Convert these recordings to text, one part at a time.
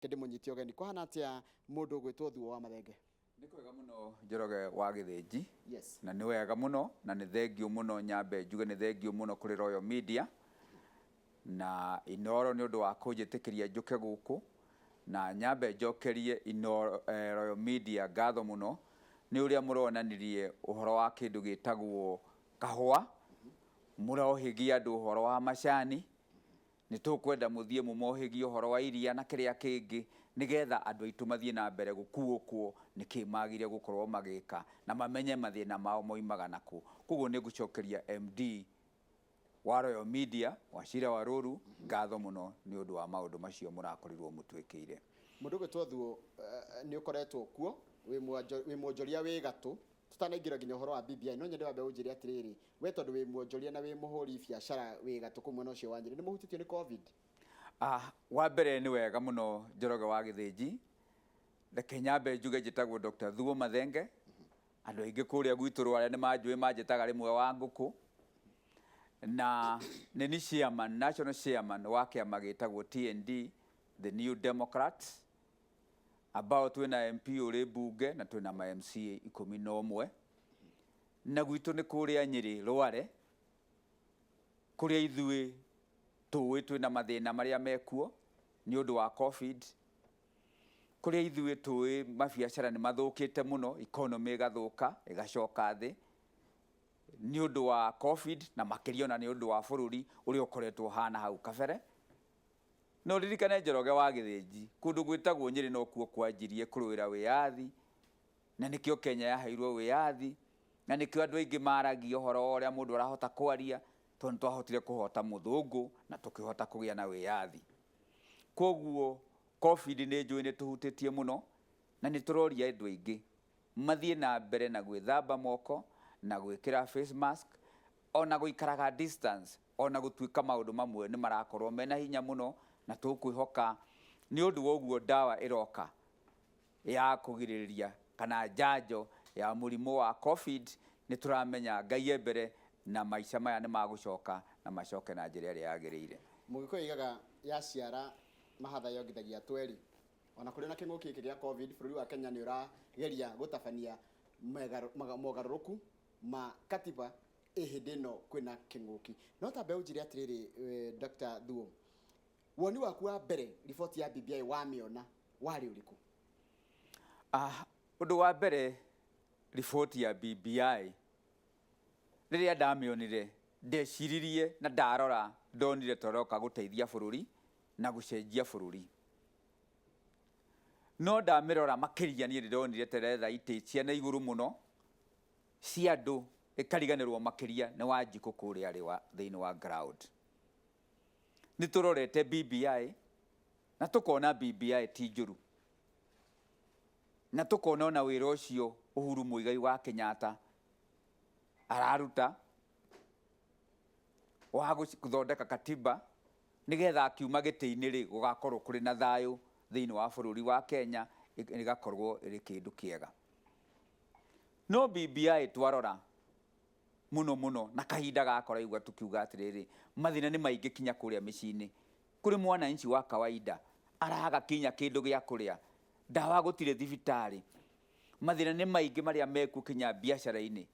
kende munyiti ogeni kuhana atia mundu gwitwo Thuo wa Mathenge. Ni kwega muno Njoroge wa Githinji. Yes. Na ni wega muno na ni thengio muno nyambe njuge ni thengio muno kuri Royal Media na Inoro ni undu wa kunjitikiria njuke guku na nyambe njokerie Inoro Royal Media ngatho muno ni uria muronanirie uhoro wa kindu gitagwo kahua murohigia andu uhoro wa macani ni tukwenda muthie mumohigia uhoro wa iria na kiria kingi nigetha andu aitu mathie na mbere gukuukwo nikimagire gukorwo magika na mamenye mathina mao moimaga naku. Kuguo ni ngucokeria MD wa Royal Media Wachira wa Ruru ngatho muno ni undu wa maundu macio murakorirwo mutwikire. Mundu gwitwo Thuo ni ukoretwo kuo wi mwonjoria wi gatu tutanaingira nginya uhoro wa BBI no nyende wambe unjire atiriri we tondu wi mwonjoria na wi muhuri biashara wi gatu kumwe no cio wanjire ni muhutitio ni COVID. Wa mbere ni wega muno Njoroge wa Githinji reke nyambe njuge njitagwo Dr. Thuo Mathenge andu aingi kuria gwitu rware ni manjui manjitaga rimwe wa nguku na ni chairman national chairman wa kiama gitagwo TND the New Democrats ambao twina MP uri bunge na twina ma MCA 11 na gwitu ni kuria Nyeri rware kuria ithui tuwi twina mathina maria mekuo ni undu wa COVID kuria ithui tuwi mabiacara ni mathukite muno economy gathuka igacoka thi ni undu wa COVID na makirio na ni undu wa bururi uri ukoretwo hana hau kabere. No ririkane Njoroge wa Githinji kundu gwitagwo Nyeri no kuo kwanjirie kuruira wiathi na nikio Kenya yaheirwo wiathi na nikio andu aingi maragi uhoro uria mundu arahota kwaria tondu twahotire kuhota muthungu na tukihota kugia na wiathi. Koguo COVID ni njui ni tuhutitie muno na ni turoria andu aingi mathie na mbere na gwithamba moko na gwikira face mask ona guikaraga distance ona gutwika maundu mamwe ni marakorwo mena hinya muno na tukwihoka ni undu woguo dawa iroka ya kugiriria kana njanjo ya murimu wa COVID ni turamenya Ngai mbere na maisha maya ni magucoka na macoke na njira ria yagirire. Mugiko igaga ya ciara mahatha yongithagia tweri ona kuri na kinguki kia COVID bururi wa Kenya ni urageria gutabania mogaruruku ma katiba ehinde no kwina kinguki no tambe unjire atiriri Dr. Thuo woni waku wa mbere report ya BBI wa miona wari uriku? Undu wa mbere report ya BBI riria ndamionire ndeciririe na ndarora ndonire toroka guteithia bururi na gucenjia bururi no ndamirora makiria ni ndonire teretha iticia na iguru muno cia andu ikariganirwo makiria ni wanjiku kuria ri wa thiini wa ground. Ni turorete BBI na tukona BBI ti njuru na tukona ona wira ucio Uhuru Muigai wa Kenyatta araruta wa guthondeka katiba nigetha akiuma giti-ini ri gugakorwo kuri na thayu thiini wa bururi wa Kenya igakorwo iri kindu kiega. No BBI twarora muno na kahinda gakora igwa tukiuga atiriri mathina ni maingi kinya kuria micini kuri mwananchi wa kawaida araga kinya kindu gia kuria ndawa gutire thibitari mathina ni maingi maria meku kinya biashara-ini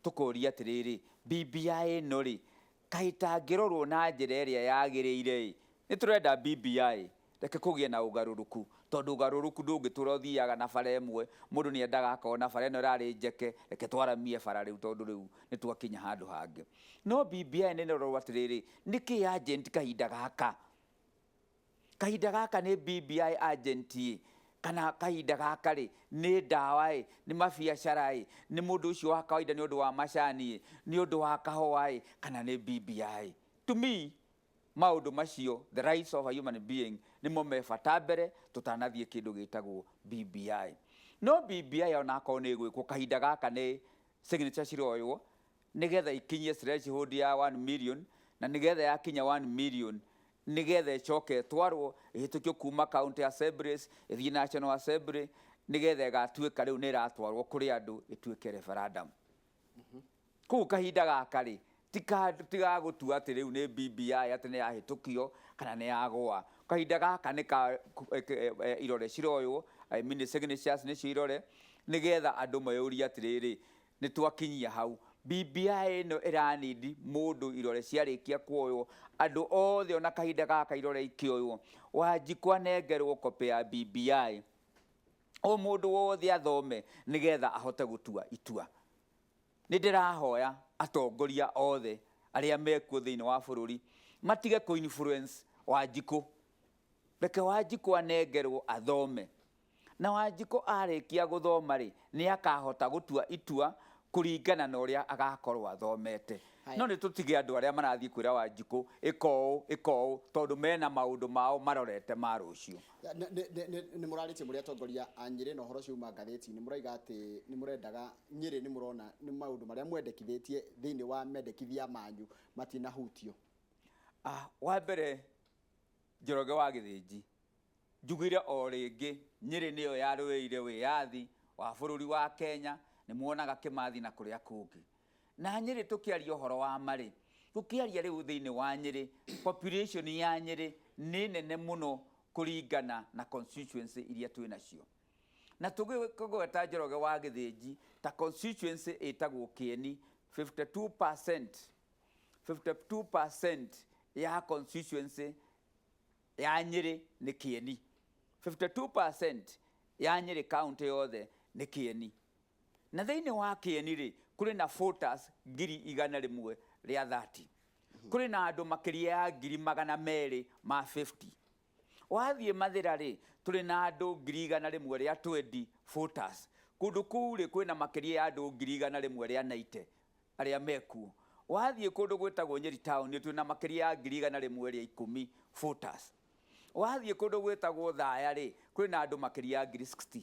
tukoria atiriri BBI no ri kaita ngirorwo na njira iria yagiriire ni turenda BBI reke kugie na ugaruruku tondu ugaruruku ndungitura thiaga na bara imwe mundu ni endaga akona bara ino rari njeke reke twaramie bara riu tondu riu ni twakinya handu hangi. No BBI ni rorwo atiriri niki agent kahinda gaka ni BBI agent kana kahinda gaka ri ni ndawa ni mabiacara ni mundu ucio wa kawaida ni undu wa macani ni undu wa kahua kana ni BBI? To me maundu macio the rights of a human being ni mo mebata mbere tutanathie kindu gitagwo BBI. No BBI ona ko ni gwikwo kahinda gaka ni signature ciroywo nigetha ikinyie threshold ya 1 million na nigetha yakinya 1 million nigetha icoke twarwo ihitukio kuma county assemblies ithie national assembly nigetha igatuika riu ni iratwarwo kuri andu ituike referendum. Ku kahinda gaka ri tiga gutua ati riu ni BBI ati ni yahitukio kana nĩ yagũa kahinda gaka nĩ ka irore ciroywo signatures nĩ cirore nĩgetha andũ mayũrie atĩrĩrĩ nĩ twakinyia hau BBI ĩno ĩranindi mũndũ irore ciarĩkia kuoywo andũ othe ona kahinda gaka irore ikĩoywo Wanjikũ anengerwo kopi ya BBI o mũndũ wothe athome nĩgetha ahote gũtua itua. Nĩ ndĩrahoya atongoria othe arĩa mekuo thĩinĩ wa bũrũri matige kũ-influence Wanjikũ. Reke Wanjikũ anengerwo athome. Na Wanjikũ arĩkia gũthoma rĩ nĩ akahota gũtua itua kũringana na ũrĩa agakorwo athomete. No nĩ tũtige andũ arĩa marathiĩ kwĩra Wanjikũ ĩko tondũ mena maũndũ mao marorete ma rũciũ. Nĩ mũrarĩtie mũrĩ atongoria a Nyĩrĩ na ũhoro ciuma ngathĩti-inĩ mũraiga atĩ nĩ mũrendaga Nyĩrĩ nĩ mũrona nĩ maũndũ marĩa mwendekithĩtie thĩinĩ wa mendekithia manyu matinahutio. Wa mbere Njoroge wa Gĩthĩnji njugire o rĩngĩ Nyĩrĩ nĩyo yarũĩire wĩyathi wa bũrũri wa Kenya nĩ muonaga Kĩmathi na kũrĩa kũngĩ. Na Nyĩrĩ tũkĩaria ũhoro wa marĩ tũkĩaria rĩu thĩinĩ wa Nyĩrĩ population ya Nyĩrĩ nĩ nene mũno kũringana na constituency iria twĩ nacio. Na tũgĩkũgweta Njoroge wa Gĩthĩnji ta constituency ĩtagwo Kĩeni 52% ya constituency ya Nyĩrĩ nĩ Kĩeni. 52% ya Nyĩrĩ county yothe nĩ Kĩeni. Na thĩinĩ wa Kĩeni rĩ kũrĩ na voters 130. Kũrĩ na andũ makĩria ya 250. Wathiĩ Mathĩra rĩ tũrĩ na andũ 120 voters. Kũndũ kũu rĩ kwĩna makĩria ya andũ 190 arĩa mekuo. Wathiĩ kũndũ gwĩtagwo Nyeri town nĩ twĩna makĩria ya 110 voters. Wathiĩ kũndũ gwĩtagwo Thaya rĩ kwĩna andũ makĩria ya 60.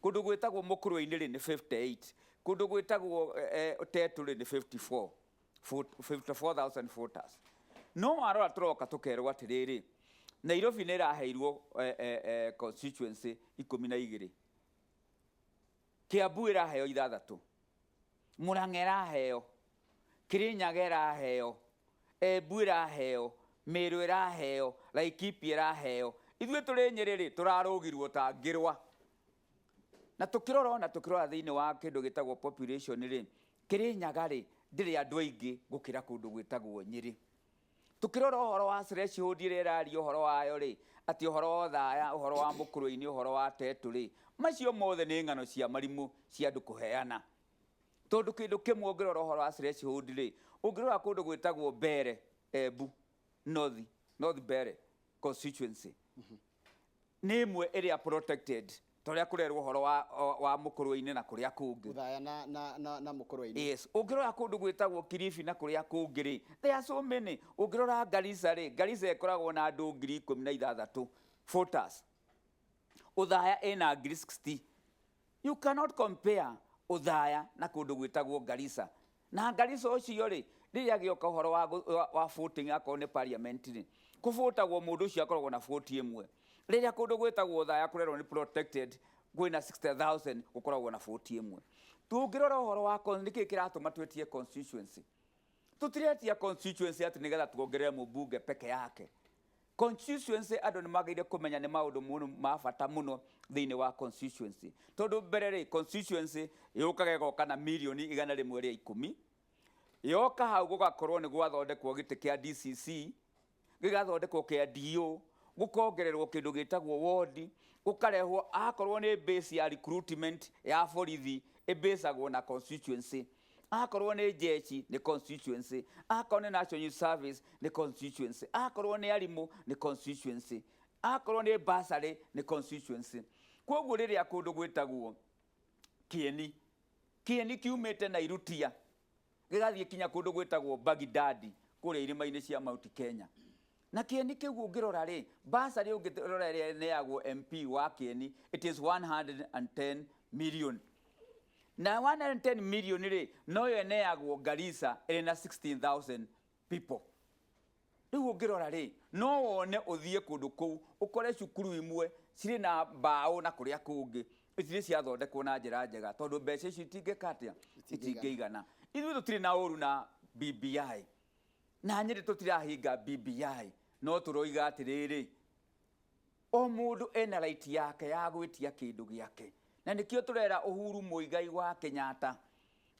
Kũndũ gwĩtagwo Mũkũrũ-inĩ rĩ nĩ 58. Kũndũ gwĩtagwo Tetũ rĩ nĩ 54,000 voters. No warora tũroka tũkerwo atĩrĩrĩ Nairobi nĩ ĩraheirwo constituency 12. Kiambu ĩraheo 6. Mũrang'a ĩraheo. Kirinyaga ĩraheo. Embu ĩraheo. Meru ĩraheo. Laikipia ĩraheo. Ithuĩ tũrĩ Nyĩrĩ rĩ tũrarũgirwo ta ngĩrwa. Na tũkĩrora thĩinĩ wa kĩndũ gĩtagwo population rĩ Kirinyaga rĩ ndĩrĩ andũ aingĩ gũkĩra kũndũ gwĩtagwo Nyĩrĩ. Tũkĩrora ũhoro wa threshold ĩrĩa ĩraria ũhoro wayo rĩ atĩ ũhoro wa Thaya ũhoro wa Mũkũrũ-inĩ ũhoro wa Tetũ rĩ macio mothe nĩ ng'ano cia marimũ cia andũ kũheana. Tondũ kĩndũ kĩmwe ũngĩrora ũhoro wa threshold rĩ ũngĩrora kũndũ gwĩtagwo Mbere Embu North Mbere constituency nĩ ĩmwe ĩrĩa protected tũrĩa kũrerwo ũhoro wa Mũkũrũ-inĩ na kũrĩa kũngĩ. Thaya na Mũkũrũ-inĩ. Yes, ũngĩrora kũndũ gwĩtagwo Kilifi na kũrĩa kũngĩ rĩ there are so many. Ũngĩrora Garissa rĩ Garissa ĩkoragwo na andũ 16,000 voters. Uthaya ĩna 60. You cannot compare Uthaya na kũndũ gwĩtagwo Garissa. Na Garissa ũcio rĩ rĩrĩa gĩoka ũhoro wa voting akorwo nĩ parliament rĩ kũvotagwo mũndũ ũcio akoragwo na voti ĩmwe. Rĩrĩa kũndũ gwĩtagwo Thaya kũrerwo nĩ protected kwĩna 60,000 gũkoragwo na voti ĩmwe. Tũngĩrora ũhoro wa nĩkĩ kĩratũma twĩtie constituency. Tũtiretia constituency atĩ nĩgetha tuongerere mũmbunge peke yake. Constituency andũ nĩ magĩrĩire kũmenya nĩ maũndũ ma bata mũno thĩinĩ wa constituency. Tondũ mbere rĩ constituency yũkaga ĩgoka na milioni 110. Yoka hau gũgakorwo nĩ gwathondekwo gĩtĩ kĩa DCC, gĩgathondekwo kĩa DO, gũkongererwo kĩndũ gĩtagwo ward, gũkarehwo akorwo nĩ base ya recruitment ya borithi ĩbasagwo na constituency. Akorwo nĩ jeshi nĩ constituency, akorwo nĩ national service nĩ constituency, akorwo nĩ arimũ nĩ constituency, akorwo nĩ bursary nĩ constituency. Kwoguo rĩrĩa kũndũ gwĩtagwo Kĩeni kiumĩte na Irutia gĩgathiĩ kinya kũndũ gwĩtagwo Baghdad kũrĩa irĩma-inĩ cia Mount Kenya. Na Kĩeni kĩu ũngĩrora rĩ bursary ũngĩrora ĩrĩa neagwo MP wa Kĩeni it is 110 million. Na 110 million rĩ no yo neagwo Garissa ĩrĩ na 16,000 people. Rĩu ũngĩrora rĩ no wone ũthiĩ kũndũ kũu ũkore cukuru imwe cirĩ na mbaũ na kũrĩa kũngĩ itirĩ ciathondekwo na njĩra njega tondũ mbeca icio itingĩkatia itingĩigana. Ithuĩ tũtirĩ na ũru na BBI na Nyĩrĩ tũtirahinga BBI. no turoiga atiriri o mundu ena right yake ya gwitia kindu giake na nikio turera Uhuru Muigai wa Kenyatta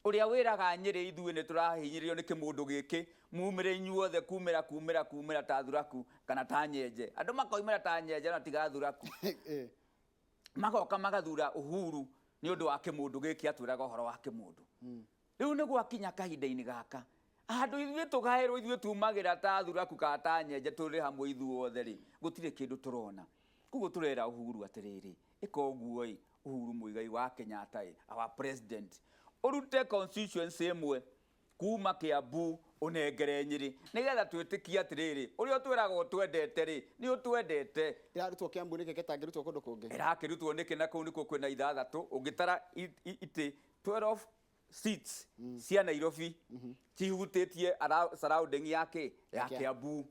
uria wiraga Nyeri ithuĩ nĩ tũrahinyĩrĩrio nĩ kĩmundu gĩkĩ mumire inyuothe kumĩra ta Thuraku kana ta Nyenje andũ makoimĩra ta Nyenje na tiga Thuraku magoka magathura Uhuru nĩ ũndũ wa kĩmundu gĩkĩ atwĩraga ũhoro wa kĩmundu rĩu nĩ gwakinya kahinda-inĩ gaka andũ ithuĩ tũgaĩrwo ithuĩ tumagĩra ta Thuraku kana ta Nyenje tũrĩ hamwe ithuothe rĩ gũtirĩ kĩndũ tũrona koguo tũrera Uhuru atĩrĩrĩ ĩka ũguo Uhuru Muigai wa Kenyatta our president urute constituency ĩmwe kuma Kiambu unengere Nyeri nigetha twĩtĩkie atĩrĩrĩ ũrĩa twĩraga twendete rĩ nĩ ũtwendete irarutwo Kiambu nĩ kĩke tangĩrutwo kũndũ kũngĩ irakĩrutwo nĩkĩ na kũu nĩkuo kwĩna ithathatũ ũngĩtara itĩ 12 seats cia Nairobi cihutĩtie surrounding yake ya Kiambu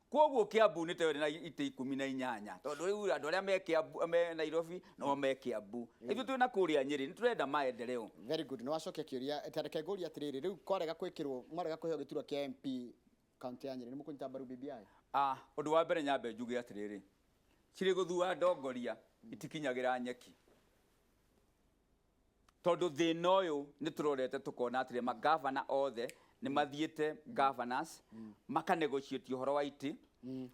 koguo Kiambu nĩ tayari na itĩ 18 tondũ rĩu andũ arĩa me Kiambu me Nairobi no me Kiambu ithuĩ twĩna kũrĩa Nyeri nĩ tũrenda maendeleo very good nĩ wacokia kĩũria tareke ngũria atĩrĩrĩ rĩu kwarega kwĩkĩrwo mwarega kũheo gĩturwa kĩa MP kaunti ya Nyeri nĩ mũkũnyita mbaru BBI ũndũ wa mbere nyambe njuge atĩrĩrĩ cirĩ gũthua ndongoria itikinyagĩra nyeki tondũ thĩna ũyũ nĩ tũrorete tukona atĩrĩ magavana othe nĩ mathiĩte governors makanegotiate ũhoro wa itĩ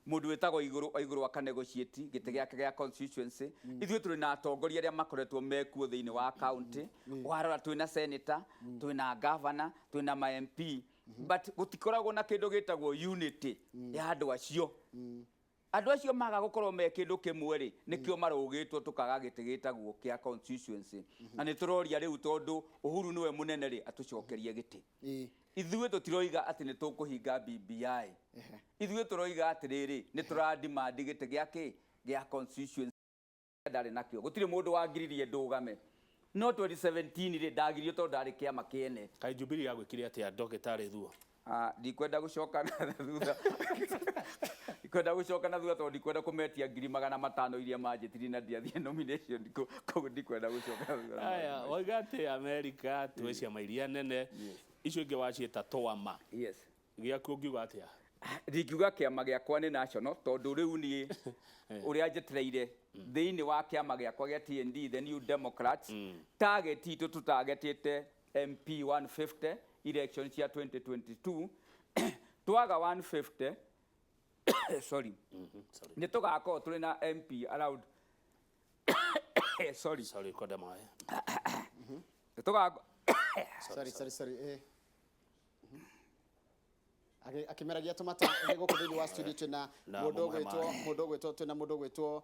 mundu wetagwo igũrũ akanegotiate gĩtĩ gĩake gĩa constituency ithuĩ tũrĩ na atongoria arĩa makoretwo mekuo thĩinĩ wa county warora twĩna senator twĩna governor twĩna ma MP but gũtikoragwo na kĩndũ gĩtagwo unity ya andũ acio andũ acio maga gũkorwo me kĩndũ kĩmwe rĩ nĩkĩo marũgĩtwo tũkaga gĩtĩ gĩtagwo kĩa constituency na nĩ tũroria rĩu tondũ Uhuru nĩwe mũnene rĩ atũcokerie gĩtĩ ithuĩ tũtiroiga atĩ nĩ tũkũhinga BBI ithuĩ tũroiga atĩrĩrĩ nĩ tũradimandi gĩtĩ gĩake gĩa constituency ndarĩ nakĩo gũtirĩ mũndũ wangiririe ndũgame no 2017 rĩ ndagirio tondũ ndarĩ kĩama kĩene kaĩ Jubilee yagwĩkire atĩa ndagĩtarĩ Thuo ndikwenda gũcoka na thutha ndikwenda gũcoka na thutha tondũ ndikwenda kũmetia 500 iria manjĩtiri na ndiathiĩ nomination koguo ndikwenda gũcoka na thutha aya oiga atĩ America twĩ ciama iria nene icio ingĩ waciĩta toama gĩaku ũngiuga atĩa ndingiuga kĩama gĩakwa nĩ national tondũ rĩu niĩ ũrĩa njetereire thĩinĩ wa kĩama gĩakwa gĩa TND the New Democrats target itũ tũtargetĩte MP 150 election cia 2022 twaga 150 sorry nĩ tũgakorwo tũrĩ na MP around sorry koda maĩ nĩ tũgakorwo sorry akimeragia tumata gũkũ thĩinĩ wa studio twĩna mũndũ gwĩtwo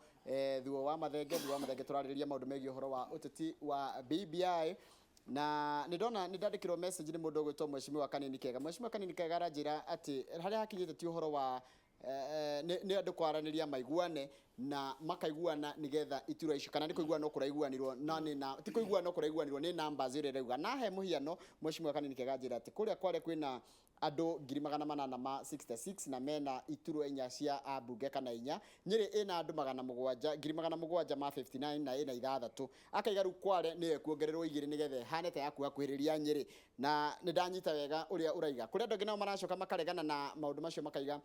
Thuo wa Mathenge tũrarĩrĩria maũndũ megiĩ ũhoro wa ũteti wa BBI na nĩ ndandĩkĩrwo message nĩ mũndũ gwĩtwo Mheshimiwa Kanini Kega aranjĩra atĩ harĩa hakinyĩte ti ũhoro wa nĩ andũ kwaranĩria maiguane na makaiguana nigetha itura icio kana nĩ kũiguana kũraiguanirwo na ti kũiguana kũraiguanirwo nĩ numbers iria rauga na he mũhiano Mheshimiwa Kanini Kega anjĩra atĩ kũrĩa kware kwĩna andũ 866 na mena iturwa 4 cia ambunge kana 4 Nyeri ina andũ 759 na ina ithathatũ akaiga rĩu Kware nĩwe kuongererwo 2 nigetha hanete ya kuhakuhĩrĩria Nyeri na nĩ ndanyita wega ũrĩa ũraiga kũrĩa andũ nao maracoka makaregana na maũndũ macio makaiga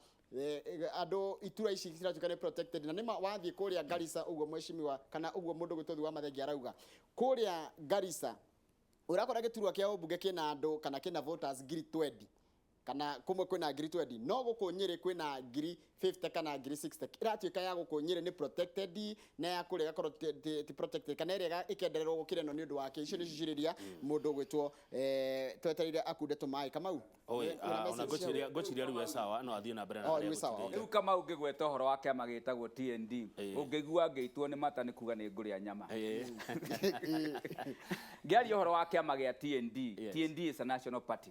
andũ itura ici ciratuĩka nĩ protected na nĩma wathiĩ kũrĩa Garissa ũguo Mheshimiwa kana ũguo mũndũ gwĩtwo Thuo wa Mathenge arauga kũrĩa Garissa ũrakora gĩturwa kĩa ũmbunge kĩna andũ kana kĩna voters 20,000 kana kumwe kwĩna 20,000 no gũkũ Nyeri kwĩna 50 kana 60 iratuĩka ya gũkũ Nyeri nĩ protected na ya kũrĩa gakorwo ti protected kana ĩrĩa ĩkendererwo gũkĩreno nĩ ũndũ wake icio nĩ cicirĩria mũndũ gwĩtwo twetereire akunde tũmaĩ Kamau ona ngũciria rĩu sawa no athiĩ na mbere na rĩu Kamau ngĩgweta ũhoro wa kĩama gĩtagwo TND ũngĩigua ngĩitwo nĩ mata nĩ kuga nĩ ngũrĩa nyama ngĩaria ũhoro wa kĩama gĩa TND is a national party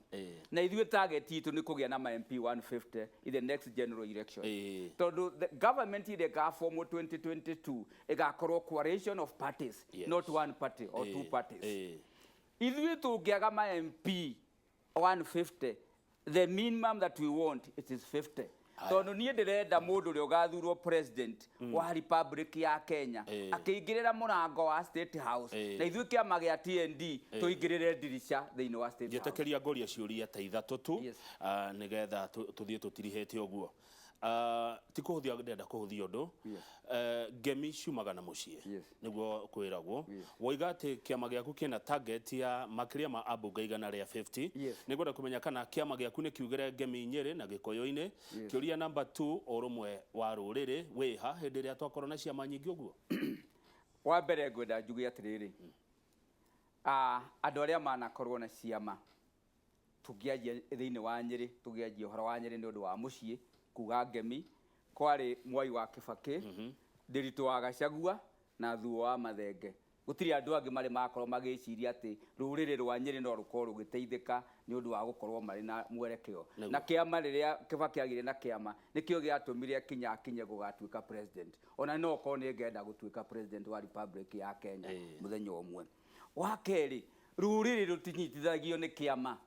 na ithuĩ target itũ nĩ kũgĩa na MP 150 in the next general election tondũ the government ile ga form 2022 igakorwo coalition of parties not one party or two parties ithuĩ tũngĩaga ma MP 150 the minimum that we want it is 50 tondũ niĩ ndĩrenda mũndũ ũrĩa ũgathurwo president wa republic ya Kenya akĩingĩrĩra mũrango wa State House na ithuĩ kĩama gĩa TND tũingĩrĩre ndirisha thĩinĩ wa State House njĩtĩkĩria ngũria ciũria ta ithatũ tu nigetha tũthiĩ tũtirihĩte ũguo ti kuhuthia ndenda kuhuthia undu ngemi ciumaga na mucii niguo kwiragwo woiga ati kiama giaku kina target ya makiria ma abunge igana ria 50 nigwenda kumenya kana kiama giaku ni kiugire ngemi Nyeri na Gikuyu-ini kiuria number 2 urumwe wa ruriri wiha hindi ria twakorwo na ciama nyingi uguo wa mbere ngwenda njuge atiriri andu aria manakorwo na ciama tugiajia thiini wa Nyeri tugiajia uhoro wa Nyeri ni undu wa mucii kuga ngemi kwari Mwai wa Kibaki Ndereti wa Gachagua na Thuo wa Mathenge gutiri andu angi mari makorwo magiciria ati ruriri rwa Nyeri no rukorwo rugiteithika ni undu wa gukorwo mari na mwerekeo na kiama riria Kibaki agire na kiama nikio giatumire akinye gugatuika president ona no ko ni ngenda gutuika president wa Republic ya Kenya muthenya umwe wa keri ruriri rutinyitithagio ni kiama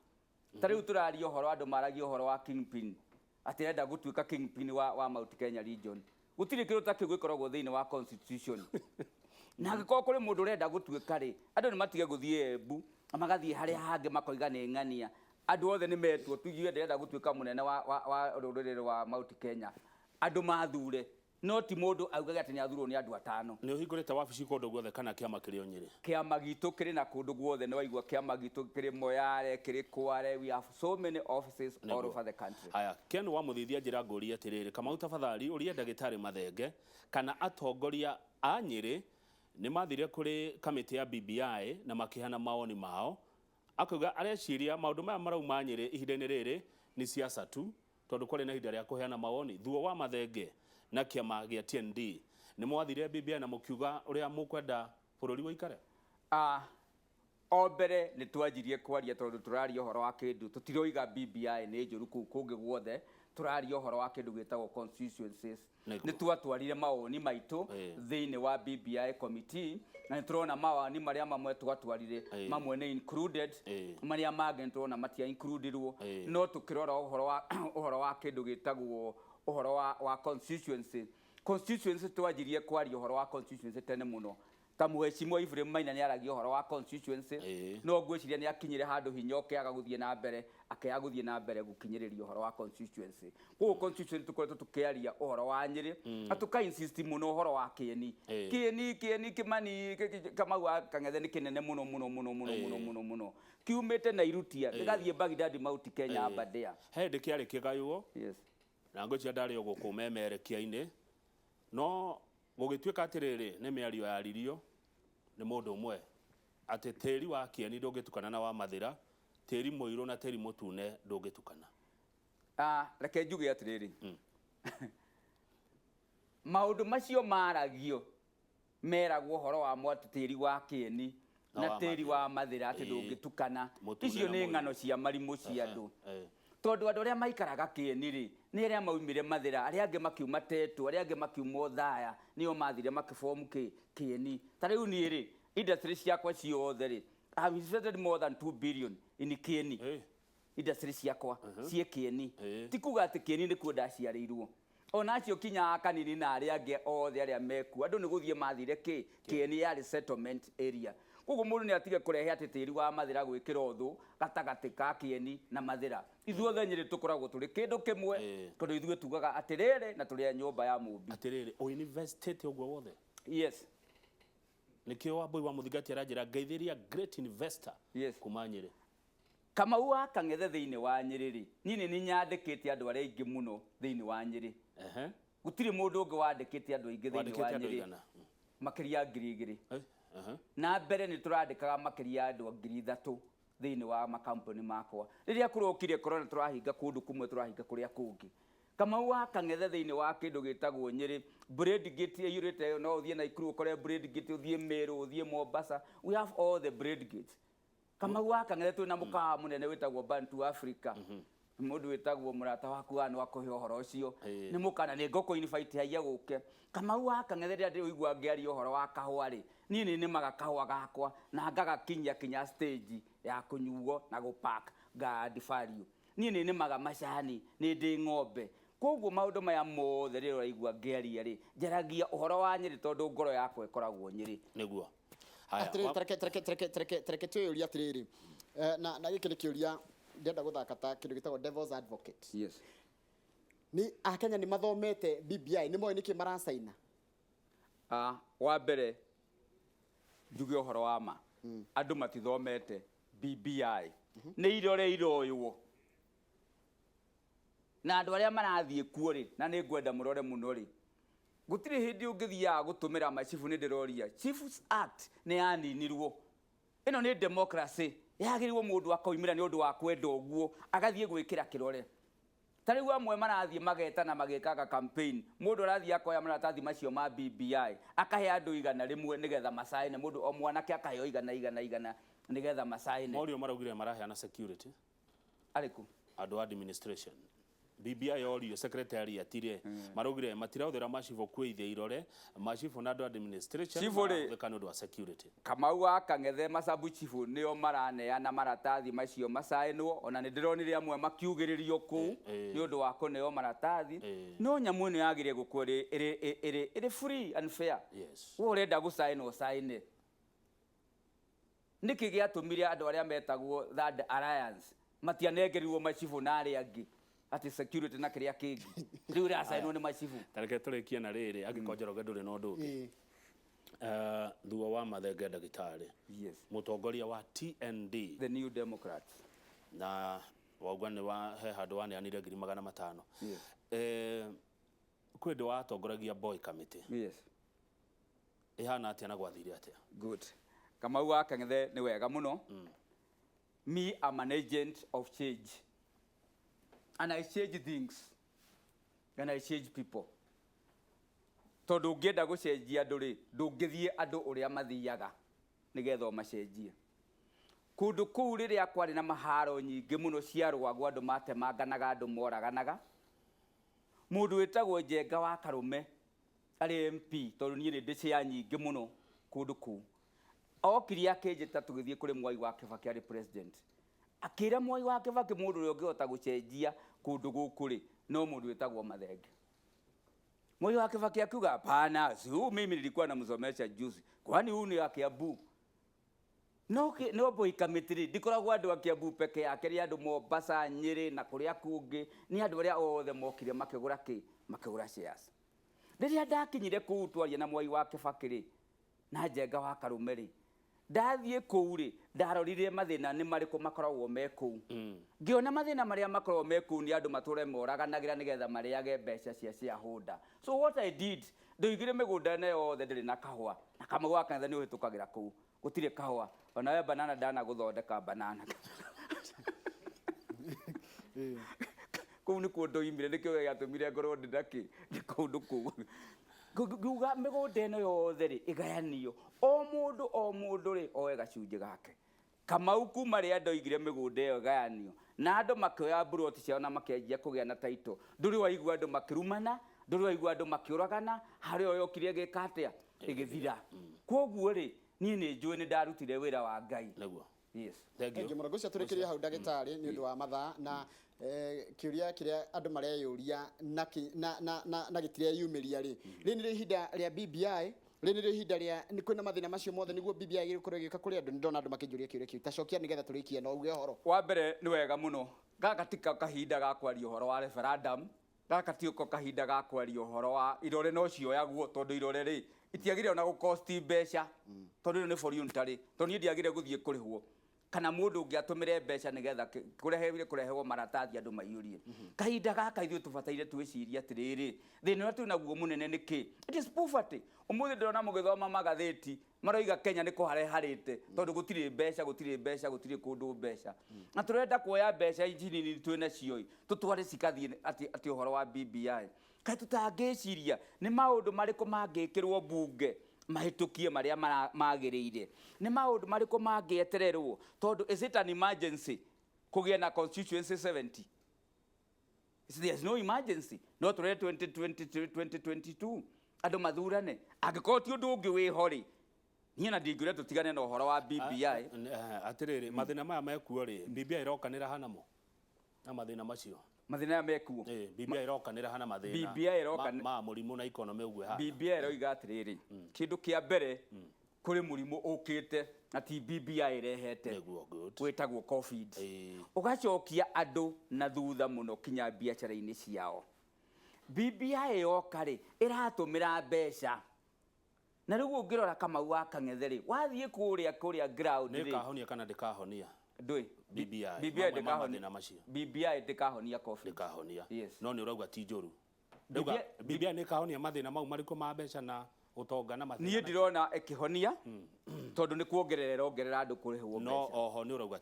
tariu turaria uhoro andu maragia uhoro wa kingpin ati enda gutuika kingpin wa Mount Kenya region gutiri kiru ta kigwikoragwo thiini wa constitution na giko kuri mundu urenda gutuika ri andu ni matige guthie Embu magathie haria hange makoiga ni ng'ania andu othe ni metwo tugie ndenda gutuika munene wa ruriri wa Mount Kenya andu mathure no ti mundu augaga ati ni athurwo ni andu atano ni uhingurite wabici kundu guothe kana kiama kiri Nyeri kiama gitu kiri na kundu guothe ni waigua kiama gitu kiri Moyale kiri Kware we have so many offices all over the country haya Ken wa muthithia njira nguri atiriri kama utafathari uria ndagitari Mathenge kana atongoria a Nyeri ni mathire kuri kamiti ya BBI na makihana maoni mao akuga areciria maundu maya marauma Nyeri ihinda-ini riri ni siasa tu tondu kwari na ihinda ria kuheana maoni Thuo wa Mathenge na kiama gia TND ni mwathire BBI na mukiuga uria mukwenda bururi woikare ombere ni twanjirie kwaria tondu turaria uhoro wa kindu tutiroiga BBI ni njuru kungi guothe turaria uhoro wa kindu gitagwo constituencies ni twatwarire maoni maitu thiini wa BBI committee na ni turona mawani maria mamwe twatwarire mamwe ni included maria mangĩ ni turona matia includirwo no tukirora uhoro wa kindu gitagwo uhoro wa constituency twanjirie kwaria uhoro wa constituency tene muno ta muheshimiwa Ibrahim Maina ni aragia uhoro wa constituency no ngwiciria ni akinyire handu hinyoke agaguthie na mbere akayaguthie na mbere gukinyiriria uhoro wa constituency ku constituency tukoretwo tukiaria uhoro wa Nyeri atuka insist muno uhoro wa kieni Kimani kama Kang'ethe ni kinene muno kiumite na irutia igathie Baghdad Mount Kenya Aberdare hindi kiari kigayuo na ngwiciria ndari gukumemerekia-ini no gugituika atiriri ni miario yaririo ni mundu umwe ati tiri wa kieni ndungitukana na wa Mathira tiri muiru na tiri mutune ndungitukana reke njuge atiriri maundu macio maragio meragwo horo wa mwatu tiri wa kieni na tiri wa Mathira ati ndungitukana icio ni ng'ano cia marimu cia andu tondu andu aria maikaraga kieni ri ni aria maumire Mathira aria ange makiuma Tetu aria ange makiuma Thaya nio mathire makiform kieni tariu ni ri industry ciakwa ciothe ri I have invested more than 2 billion in kieni industry ciakwa cie kieni tikuga ati kieni ni kuo ndaciarirwo ona acio kinya kanini na aria ange othe aria meku andu ni guthie mathire kieni ya resettlement area koguo mundu ni atige kurehe ati tiri wa Mathira gwikira uthu gatagati ka kieni na Mathira ithuothe Nyeri tukoragwo turi kindu kimwe tondu ithue tugaga atiriri na turi nyumba ya mumbi atiriri o invested uguo wothe yes nikio wa boy wa muthigati aranjira ngeithiria great investor kuma Nyeri kama wa Kang'ethe thiini wa Nyeri ri nini ni nyandikite andu aria ingi muno thiini wa Nyeri gutiri mundu ungi wandikite andu ingi thiini wa Nyeri makiria 2,000 na mbere ni turandikaga makiria andu 3,000 thiini wa makampuni makwa riria kurokire corona turahinga kundu kumwe turahinga kuria kungi kama wa Kang'ethe thiini wa kindu gitagwo Nyeri bread gate yurite no uthie na ikuru ukore bread gate uthie Meru uthie Mombasa we have all the bread gates kama wa Kang'ethe twina mukawa munene witagwo Bantu Africa mundu witagwo murata waku anu akohe uhoro ucio ni mukana ni ngoko invite haia guke kama wa Kang'ethe ria ndi uigwa ngiari uhoro wa kahua ri nini ni magakahua gakwa na kinya stage ya kunyuo na gupark guard value nini ni maga macani ni ndi ng'ombe koguo maundu maya mothe ri uraigwa ngiaria ri njaragia uhoro wa Nyeri tondu ngoro yakwa ikoragwo Nyeri niguo haya treke tuuria atiriri na giki ni kiuria ndenda guthaka ta kindu gitagwo devil's advocate ni akenya ni mathomete BBI ni moe niki marasaina wa mbere njuge uhoro wa ma andu matithomete BBI ni irore iroywo na andu aria marathie kuo ri na ni ngwenda murore muno ri gutiri hindi ungithia gutumira machifu ni ndiroria Chiefs Act ni yaninirwo ino ni democracy yagiriwo mundu akoimira ni undu wa kwenda uguo agathie gwikira kirore tariu amwe marathie mageta na magikaga campaign mundu arathie akoya maratathi macio ma BBI akahe andu igana rimwe nigetha masaine mundu o mwanake akahe igana nigetha masaine Morio maraugire maraheana security ariku andu administration BBI orio secretary atire marugire matiraudira machifu kwithia irore machifu na andu administration marugire wa security Kamau akang'ethe masabu chifu nio maraneana maratathi macio masainwo ona ni ndironire amwe makiugiririo ku ni undu wa kuneo maratathi no nyamu ino yagire gukwere iri free and fair yes wo urenda gusainwo saine niki giatumire andu aria metagwo Third Alliance matianengerirwo machifu na aria angi ati security na kiria kingi riu ria sainwo ni machifu tareke turikie na riri agikonjoroge nduri no ndungi Thuo wa Mathenge ndagitari yes mutongoria wa TND the New Democrats na wauga ni wa he handu waneanire 500,000 yes kwende watongoragia boy committee yes ihana atia na gwathire atia good Kamau akang'ethe ni wega muno me am an agent of change and I change things and I change people tondu ngienda gucenjia andu ri ndungithie andu uria mathiaga nigetha o macenjie kundu kuu riria kwari na maharo nyingi muno cia rwagu andu matemanganaga andu moraganaga mundu witagwo Njenga wa Karume ari MP tondu nie ni ndicia nyingi muno kundu kuu okiri akinjita tugithie kuri Mwai wa Kibaki ari president akira Mwai wa Kibaki mundu uria ungihota gucenjia kundu guku ri no mundu witagwo Mathenge Mwai wa Kibaki akiuga hapana mimi nilikuwa namsomesha juzi kwani huyu ni wa Kiambu no boy committee ndikoragwo andu a Kiambu peke yake ri andu Mombasa Nyeri na kuria kungi ni andu aria othe mokire makigura shares riria ndakinyire kuu twaria na Mwai wa Kibaki ri na Njenga wa Karume ri ndathie kuu ri ndarorire mathina ni mariko makoragwo me kuu ngiona mathina maria makoragwo me kuu ni andu mature moraganagira nigetha mariage mbeca cia hunda so what I did ndoigire migunda ne yothe ndiri na kahwa na Kamau akang'ethe ni uhitukagira kuu gutire kahwa ona we banana ndana guthondeka banana kuu ni kundu imire nikio giatumire ngorwo ndindaki ni kundu kuu guga migunda ino yothe ri igayanio o mundu ri oe gacunje gake Kamau kuma ri andoigire migunda iyo igayanio na andu makioya buroti ciao na makianjia kugia na title nduri waigua andu makirumana nduri waigua andu makiuragana hari o yokire gikatia igithira koguo ri nie ni njui ni ndarutire wira wa Ngai neguo yes thank you muno gucia turikiria hau ndagitari ni undu wa mathaa na kiuria kiria andu mareyuria na gitire yumiria ri ni ihinda ria BBI ni ihinda ria ni kwina mathina macio mothe niguo BBI gikorwo gika kuri andu ndona andu makijuria kiuria kiu tacokia nigetha turikie no uge horo wa mbere ni wega muno gaka tika kahinda ga kwaria horo wa referendum gaka tiko kahinda ga kwaria horo wa irore no cioyagwo tondu irore ri itiagire ona gukosti mbeca tondu ni voluntary tondu ndiagire guthie kurihwo kana mundu ungiatumire mbeca nigetha kurehwo maratathi andu maiyurie kahinda gaka ithu tubataire twiciria atiriri thina uria twina guo munene niki it is poverty umuthi ndona mugithoma magatheti maroiga Kenya ni kuhareharite tondu gutire gutire kundu mbeca na turenda kuoya mbeca injini twina cioi tutware cikathie ati uhoro wa BBI kai tutangiciria ni maundu mariko mangikirwo bunge mahitukie maria magiriire ni maundu mariko mangietererwo tondu is it an emergency kugia na constituency 70 there's no emergency no tore 2022 andu mathurane angiko ti undu ungi wi hori niĩ na ndingĩũria tũtigane na ũhoro wa BBI atiriri mathina maya mekuo ri BBI irokanira hanamo na mathina macio mathina ya mekuo BBI irokanira hana mathina BBI irokanira ma mũrimũ na economy ũguo hana BBI iroiga atiriri kindu kia mbere kuri mũrimũ ũkĩte na ti BBI irehete wĩtagwo COVID ugacokia andu na thutha muno kinya biacara-inĩ ciao BBI yoka rĩ ĩratũmĩra mbeca na rĩu ũngĩrora Kamau wa Kang'ethe rĩ wathiĩ kũrĩa ground rĩ nĩkahonia kana ndĩkahonia ndũĩ BBI ndĩkahonia COVID ndĩkahonia no nĩ ũrauga ti njũru ndauga BBI nĩkahonia mathĩna mau marĩkũ ma mbeca na ũtonga na mathĩna niĩ ndĩrona ĩkĩhonia tondũ nĩ kuongerera andũ kũrĩhwo mbeca no oho nĩ ũrauga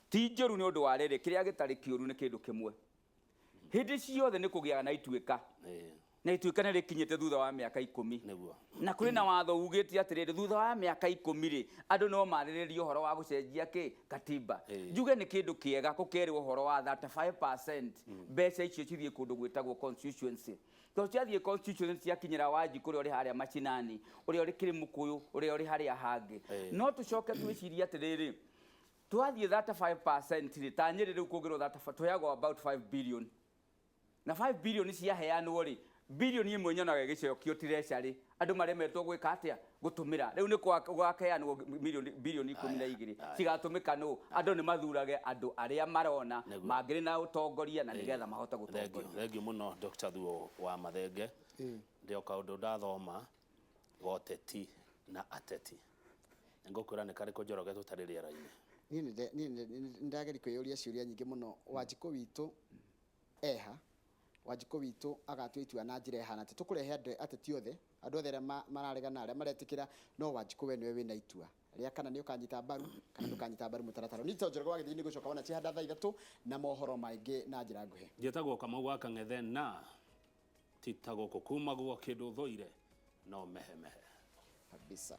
ti njũru nĩ ũndũ wa rĩrĩ kĩrĩa gĩtarĩ kĩũru nĩ kĩndũ kĩmwe hĩndĩ ciothe nĩ kũgĩaga na ituĩka na ituĩka nĩ rĩkinyĩte thutha wa mĩaka 10 na kũrĩ na watho ugĩte atĩrĩrĩ thutha wa mĩaka 10 rĩ andũ no marĩrĩrie ũhoro wa gũcenjia katiba njuge nĩ kĩndũ kĩega gũkerwo ũhoro wa 35% mbeca icio cithiĩ kũndũ gwĩtagwo constituency tondũ ciathiĩ constituency ciakinyĩra Wanji kũrĩa ũrĩ harĩa macinani ũrĩa ũrĩ Kĩrĩmũkũyũ ũrĩa ũrĩ harĩa hangĩ no tũcoke twĩcirie atĩrĩrĩ twathiĩ 35% rĩ ta Nyĩrĩ rĩu kũngĩrwo 35 tũheagwo about 5 billion na 5 billion ciaheanwo rĩ billion imwe nyonaga gĩcokio treasury andũ maremetwo gwĩka atĩa gũtũmĩra rĩu nĩ gwakeanwo billion 12 cigatũmĩka nũ andũ nĩ mathurage andũ arĩa marona mangĩrĩ na ũtongoria na nĩgetha mahote gũtongoria thengiũ mũno Dr. Thuo wa Mathenge ndio kaũndũ ndathoma goteti na ateti ngũkwĩra nĩ karĩkũ Njoroge tũtarĩ rĩera-inĩ niĩ ndageri kwĩyũria ciũria nyingĩ mũno Wanjikũ witũ eha Wanjikũ witũ agatua itua na njĩra ihana atĩ tũkũrehe ateti othe andũ othe arĩa mararegana arĩa maretĩkĩra no Wanjikũ we nĩwe wĩna itua rĩa kana nĩ ũkanyita mbaru kana ndũkanyita mbaru mũtaratara nĩ Njoroge wa Gĩthii nĩ gũcoka wona cihanda thaa 3 na mohoro maingĩ na njĩra nguhĩ njĩtagwo Kamau wa Kang'ethe na titagwo kuma guo kĩndũ thũire no mehe kabisa